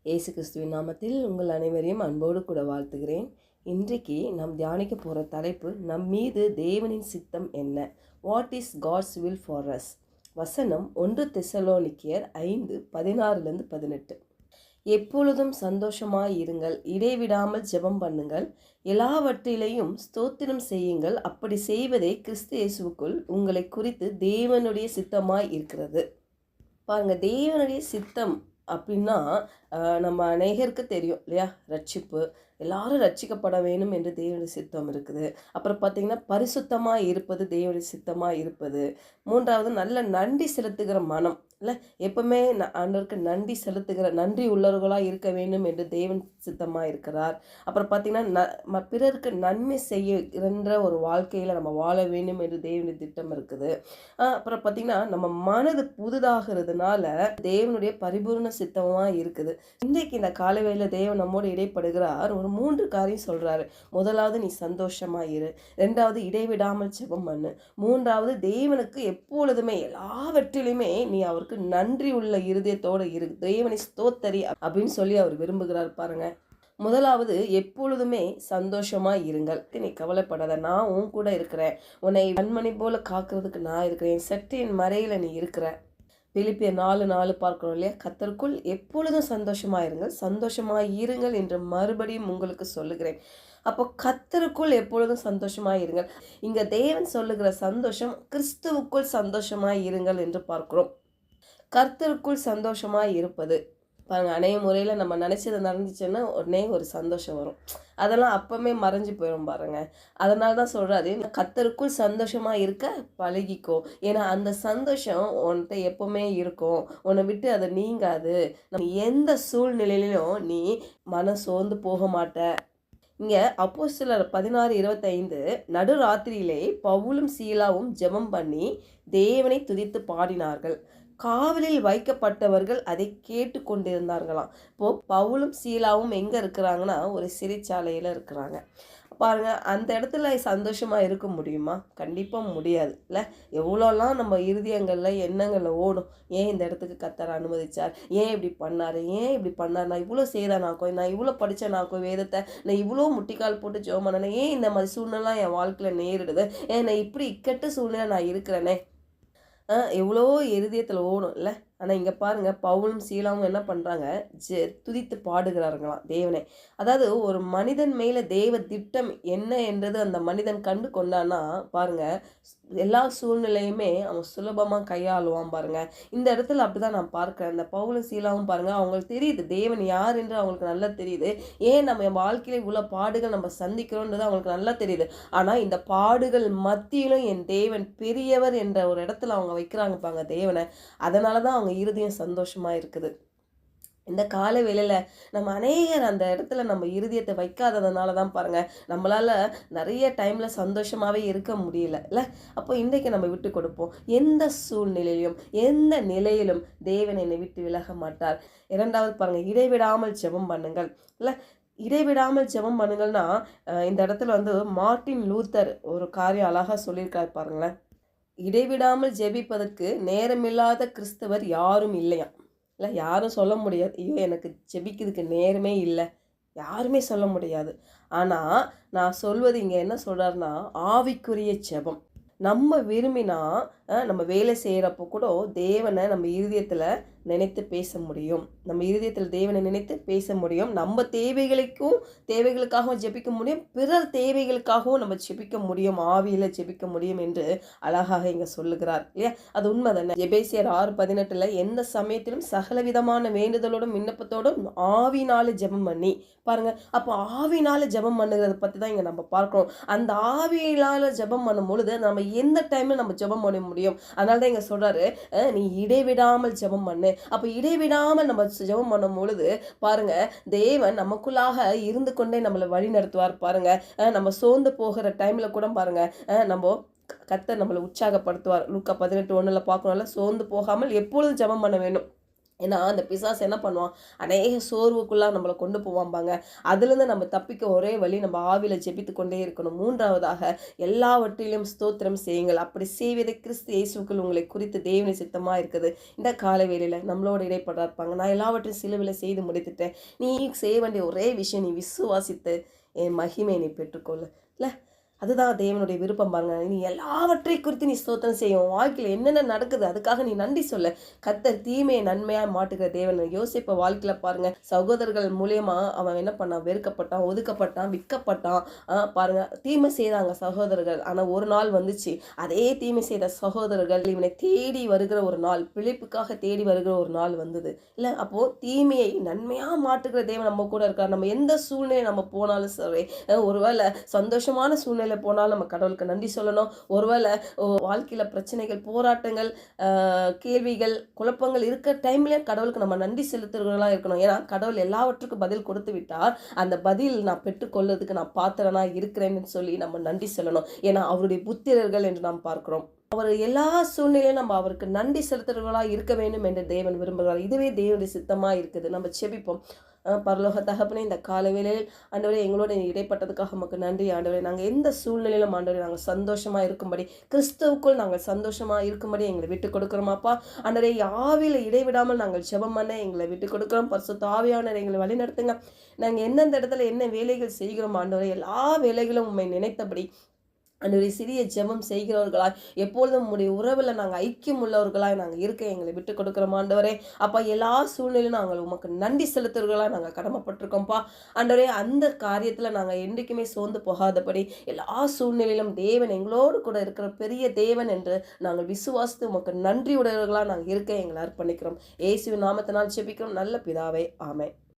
இயேசு கிறிஸ்துவின் நாமத்தில் உங்கள் அனைவரையும் அன்போடு கூட வாழ்த்துகிறேன். இன்றைக்கு நாம் தியானிக்க போகிற தலைப்பு, நம் மீது தேவனின் சித்தம் என்ன? What is God's will for us? வசனம் 1 தெசலோனிக்கேயர் 5:16-18. எப்பொழுதும் சந்தோஷமாய் இருங்கள், இடைவிடாமல் ஜெபம் பண்ணுங்கள், எல்லாவற்றிலையும் ஸ்தோத்திரம் செய்யுங்கள், அப்படி செய்வதே கிறிஸ்து இயேசுவுக்குள் உங்களை குறித்து தேவனுடைய சித்தமாய் இருக்கிறது. பாருங்க, தேவனுடைய சித்தம் அப்படின்னா நம்ம அநேகருக்கு தெரியும் இல்லையா? ரட்சிப்பு, எல்லாரும் ரட்சிக்கப்பட வேணும் என்று தேவனுடைய சித்தம் இருக்குது. அப்புறம் பார்த்திங்கன்னா பரிசுத்தமாக இருப்பது தேவனுடைய சித்தமாக இருப்பது. மூன்றாவது, நல்ல நன்றி செலுத்துகிற மனம் இல்லை, எப்பவுமே ஆண்டவருக்கு நன்றி செலுத்துகிற நன்றி உள்ளவர்களாக இருக்க வேண்டும் என்று தேவன் சித்தமாக இருக்கிறார். அப்புறம் பார்த்திங்கன்னா பிறருக்கு நன்மை செய்கின்ற ஒரு வாழ்க்கையில் நம்ம வாழ வேண்டும் என்று தேவனுடைய திட்டம் இருக்குது. அப்புறம் பார்த்திங்கன்னா நம்ம மனது புதிதாகிறதுனால தேவனுடைய பரிபூர்ண சித்தமாக இருக்குது. இன்றைக்கு இந்த காலவேளையில் தேவன் நம்மோடு இடைப்படுகிறார். ஒரு 3 காரியம் சொல்கிறாரு. முதலாவது, நீ சந்தோஷமாக இரு. 2வது, இடைவிடாமல் ஜெபம் பண்ணு. 3வது, தேவனுக்கு எப்பொழுதுமே எல்லாவற்றிலுமே நீ அவருக்கு நன்றி உள்ள இருதயத்தோடு இரு, தேவனை ஸ்தோத்தரி அப்படின்னு சொல்லி அவர் விரும்புகிறார். பாருங்க, முதலாவது, எப்பொழுதுமே சந்தோஷமா இருங்கள். நீ கவலைப்படாத, நான் உன் கூட இருக்கிறேன், உன்னை கண்மணி போல காக்கிறதுக்கு நான் இருக்கிறேன், சற்றின் மறையில நீ இருக்கிற. பிலிப்பியர் 4:4 பார்க்கிறோம் இல்லையா? கர்த்தருக்குள் எப்பொழுதும் சந்தோஷமாக இருங்கள், சந்தோஷமாக இருங்கள் என்று மறுபடியும் உங்களுக்கு சொல்லுகிறேன். அப்போ கர்த்தருக்குள் எப்பொழுதும் சந்தோஷமாக இருங்கள். இங்கே தேவன் சொல்லுகிற சந்தோஷம் கிறிஸ்துவுக்குள் சந்தோஷமாக இருங்கள் என்று பார்க்கிறோம். கர்த்தருக்குள் சந்தோஷமாக இருப்பது பாருங்கள், அநேக முறையில் நம்ம நினச்சது நடந்துச்சுன்னா உடனே ஒரு சந்தோஷம் வரும். அதெல்லாம் அப்பவுமே மறைஞ்சு போயிடும் பாருங்க. அதனால தான் சொல்கிறாரு, கர்த்தருக்குள் சந்தோஷமாக இருக்க பழகிக்கோ. ஏன்னா அந்த சந்தோஷம் உன்கிட்ட எப்பவுமே இருக்கும், உன்னை விட்டு அதை நீங்காது. நம்ம எந்த சூழ்நிலையிலும் நீ மனம் சோர்ந்து போக மாட்ட. இங்கே அப்போஸ்தலர் 16:25, நடுராத்திரியிலே பவுலும் சீலாவும் ஜெபம் பண்ணி தேவனை துதித்து பாடினார்கள். காவலில் வைக்கப்பட்டவர்கள் அதை கேட்டு கொண்டிருந்தார்களாம். இப்போது பவுலும் சீலாவும் எங்கே இருக்கிறாங்கன்னா, ஒரு சிறைச்சாலையில் இருக்கிறாங்க. பாருங்க, அந்த இடத்துல சந்தோஷமாக இருக்க முடியுமா? கண்டிப்பாக முடியாது இல்லை? எவ்வளோலாம் நம்ம இருதயங்களில் எண்ணங்களில் ஓடும். ஏன் இந்த இடத்துக்கு கர்த்தர் அனுமதிச்சார்? ஏன் இப்படி பண்ணார்? ஏன் இப்படி பண்ணார்? நான் இவ்வளோ செய்கிறேனாக்கோ, நான் இவ்வளோ படித்தேனாக்கோ, வேதத்தை நான் இவ்வளோ முட்டிக்கால் போட்டு ஜெபம் பண்ணேன், ஏன் இந்த மாதிரி சூழ்நிலை என் வாழ்க்கையில் நேரிடுது? ஏன் நான் இப்படி இக்கட்டு சூழ்நிலை நான் இருக்கிறேனே? எவ்வளோ இருதயத்தில் ஓடும் இல்லை? ஆனால் இங்கே பாருங்கள், பவுலும் சீலாவும் என்ன பண்ணுறாங்க? துதித்து பாடுகிறார்களாம் தேவனை. அதாவது ஒரு மனிதன் மேலே தேவ திட்டம் என்ன என்றது அந்த மனிதன் கண்டு கொண்டான்னா பாருங்கள், எல்லா சூழ்நிலையுமே அவன் சுலபமாக கையாளுவான் பாருங்கள். இந்த இடத்துல அப்படி தான் நான் பார்க்குறேன். இந்த பவுலும் சீலாவும் பாருங்கள், அவங்களுக்கு தெரியுது தேவன் யார் என்று அவங்களுக்கு நல்லா தெரியுது. ஏன் நம்ம வாழ்க்கையில் இவ்வளோ பாடுகள் நம்ம சந்திக்கிறோன்றது அவங்களுக்கு நல்லா தெரியுது. ஆனால் இந்த பாடுகள் மத்தியிலும் என் தேவன் பெரியவர் என்ற ஒரு இடத்துல அவங்க வைக்கிறாங்க பாருங்க தேவனை. அதனால தான் அவங்க இருதயம் சந்தோஷமாக இருக்குது. இந்த கால வேளையில் நம்ம அநேகர் அந்த இடத்துல நம்ம இருதயத்தை வைக்காததுனால தான் பாருங்கள், நம்மளால் நிறைய டைமில் சந்தோஷமாகவே இருக்க முடியல இல்லை? அப்போ இன்றைக்கு நம்ம விட்டு கொடுப்போம். எந்த சூழ்நிலையிலும் எந்த நிலையிலும் தேவன் என்னை விட்டு விலக மாட்டார். 2வது பாருங்கள், இடைவிடாமல் ஜெபம் பண்ணுங்கள் இல்லை? இடைவிடாமல் ஜெபம் பண்ணுங்கள்னா இந்த இடத்துல மார்ட்டின் லூத்தர் ஒரு காரியம் அழகாக சொல்லியிருக்காரு பாருங்களேன். இடைவிடாமல் ஜெபிப்பதற்கு நேரமில்லாத கிறிஸ்தவர் யாரும் இல்லையா இல்லை? யாரும் சொல்ல முடியாது, ஐயோ எனக்கு ஜெபிக்கிறதுக்கு நேரமே இல்லை, யாருமே சொல்ல முடியாது. ஆனால் நான் சொல்வது இங்கே என்ன சொல்கிறாருன்னா, ஆவிக்குரிய ஜெபம். நம்ம விரும்பினா நம்ம வேலை செய்கிறப்போ கூட தேவனை நம்ம இருதயத்தில் நினைத்து பேச முடியும். நம்ம இருதயத்தில் தேவனை நினைத்து பேச முடியும். நம்ம தேவைகளுக்காகவும் ஜெபிக்க முடியும், பிறர் தேவைகளுக்காகவும் நம்ம ஜெபிக்க முடியும், ஆவியில் ஜெபிக்க முடியும் என்று அழகாக இங்கே சொல்லுகிறார் இல்லையா? அது உண்மை தானே? எபேசியர் 6:18, எந்த சமயத்திலும் சகலவிதமான வேண்டுதலோடும் விண்ணப்பத்தோடும் ஆவினால ஜெபம் பண்ணி பாருங்க. அப்போ ஆவினால ஜெபம் பண்ணுறதை பற்றி தான் இங்கே நம்ம பார்க்கிறோம். அந்த ஆவியினால ஜெபம் பண்ணும் பொழுது நம்ம எந்த டைமில் நம்ம ஜெபம் பண்ண முடியும்? அதனால தான் இங்கே சொல்கிறாரு, நீ இடைவிடாமல் ஜெபம் பண்ணு. அப்போ இடைவிடாமல் நம்ம ஜெபம் பண்ணும் பொழுது பாருங்க, தேவன் நமக்குள்ளாக இருந்து கொண்டே நம்மளை வழி நடத்துவார் பாருங்க. நம்ம சோர்ந்து போகிற டைம்ல கூட பாருங்க, நம்ம கர்த்தர் நம்மளை உற்சாகப்படுத்துவார். லூக்கா 18:1 பார்க்கணும்ல, சோர்ந்து போகாமல் எப்பொழுதும் ஜெபம் பண்ண வேண்டும். ஏன்னா அந்த பிசாசு என்ன பண்ணுவான், அநேக சோர்வுக்குள்ளாக நம்மளை கொண்டு போவாம்பாங்க. அதுலேருந்து நம்ம தப்பிக்க ஒரே வழி நம்ம ஆவியில் ஜெபித்து கொண்டே இருக்கணும். மூன்றாவதாக எல்லாவற்றிலும் ஸ்தோத்திரம் செய்யுங்கள், அப்படி செய்வதை கிறிஸ்து இயேசுக்குள் உங்களை குறித்து தேவனை சித்தமாக இருக்குது. இந்த காலை வேளையில் நம்மளோட இடைப்படா இருப்பாங்க, நான் எல்லாவற்றையும் சிலுவையில் செய்து முடித்துட்டேன், நீ செய்ய வேண்டிய ஒரே விஷயம் நீ விசுவாசித்து என் மகிமை நீ பெற்றுக்கொள்ளு. இல்லை, அதுதான் தேவனுடைய விருப்பம் பாருங்க. நீ எல்லாவற்றை குறித்து நீ ஸ்தோத்திரம் செய்யும். வாழ்க்கையில் என்னென்ன நடக்குது அதுக்காக நீ நன்றி சொல்ல. கர்த்தர் தீமையை நன்மையாக மாட்டுகிற தேவன். யோசேப்பை வாழ்க்கையில் பாருங்க, சகோதரர்கள் மூலியமா அவன் என்ன பண்ணான், வெறுக்கப்பட்டான், ஒதுக்கப்பட்டான், விற்கப்பட்டான். பாருங்க, தீமை செய்தாங்க சகோதரர்கள். ஆனால் ஒரு நாள் வந்துச்சு, அதே தீமை செய்த சகோதரர்கள் இவனை தேடி வருகிற ஒரு நாள், பிழைப்புக்காக தேடி வருகிற ஒரு நாள் வந்தது இல்லை. அப்போ தீமையை நன்மையாக மாட்டுகிற தேவன் நம்ம கூட இருக்கார். நம்ம எந்த சூழ்நிலை நம்ம போனாலும் சரி, ஒருவேளை சந்தோஷமான சூழ்நிலை போனாலும் நம்ம கடவுளுக்கு நன்றி சொல்லணும். ஒருவேளை வாழ்க்கையில பிரச்சனைகள், போராட்டங்கள், கேள்விகள், குழப்பங்கள் இருக்க டைம்ல கடவுளுக்கு நம்ம நன்றி செலுத்துறவர்களா இருக்கணும். ஏன்னா கடவுள் எல்லாவற்றுக்கும் பதில் கொடுத்து விட்டார். அந்த பதில் நான் பெற்றுக்கொள்றதுக்கு நான் பாத்திரனா இருக்கிறேன்னு சொல்லி நம்ம நன்றி சொல்லணும். ஏன்னா அவருடைய புத்திரர்கள் என்று நாம் பார்க்கிறோம். அவர் எல்லா சூழ்நிலையும் நம்ம அவருக்கு நன்றி செலுத்துறவர்களாக இருக்க வேண்டும் என்று தேவன் விரும்புகிறார். இதுவே தேவனுடைய சித்தமாக இருக்குது. நம்ம செபிப்போம். பரலோக தகப்பனே, இந்த காலை வேளையில் ஆண்டவரே எங்களோட இடைப்பட்டதுக்காக நமக்கு நன்றி ஆண்டவரே. நாங்கள் எந்த சூழ்நிலையிலும் ஆண்டவரே நாங்கள் சந்தோஷமாக இருக்கும்படி, கிறிஸ்துவுக்குள் நாங்கள் சந்தோஷமாக இருக்கும்படி எங்களை விட்டு கொடுக்குறோமாப்பா. ஆண்டவரே, ஆவியில் இடைவிடாமல் நாங்கள் ஜெபம் பண்ண எங்களை விட்டு கொடுக்குறோம். பரிசுத்த ஆவியானவரே எங்களை வழி நடத்துங்க. நாங்கள் எந்தெந்த இடத்துல என்ன வேலைகள் செய்கிறோம் ஆண்டவரே, எல்லா வேலைகளும் உண்மை நினைத்தபடி ஆண்டவரே சிறிய ஜெபம் செய்கிறவர்களாய், எப்பொழுதும் உங்களுடைய உறவில் நாங்கள் ஐக்கியம் உள்ளவர்களாய் நாங்கள் இருக்க எங்களை விட்டு கொடுக்குறோம் ஆண்டவரே. அப்பா, எல்லா சூழ்நிலையும் நாங்கள் உமக்கு நன்றி செலுத்துறவர்களாக நாங்கள் கடமைப்பட்டிருக்கோம்ப்பா. ஆண்டவரே, அந்த காரியத்தில் நாங்கள் என்றைக்குமே சோர்ந்து போகாதபடி எல்லா சூழ்நிலையிலும் தேவன் எங்களோடு கூட இருக்கிற பெரிய தேவன் என்று நாங்கள் விசுவாசித்து உமக்கு நன்றி உடையவர்களாக நாங்கள் இருக்க எங்களை அர்ப்பணிக்கிறோம். இயேசுவின் நாமத்தினால் ஜெபிக்கிறோம் நல்ல பிதாவே, ஆமென்.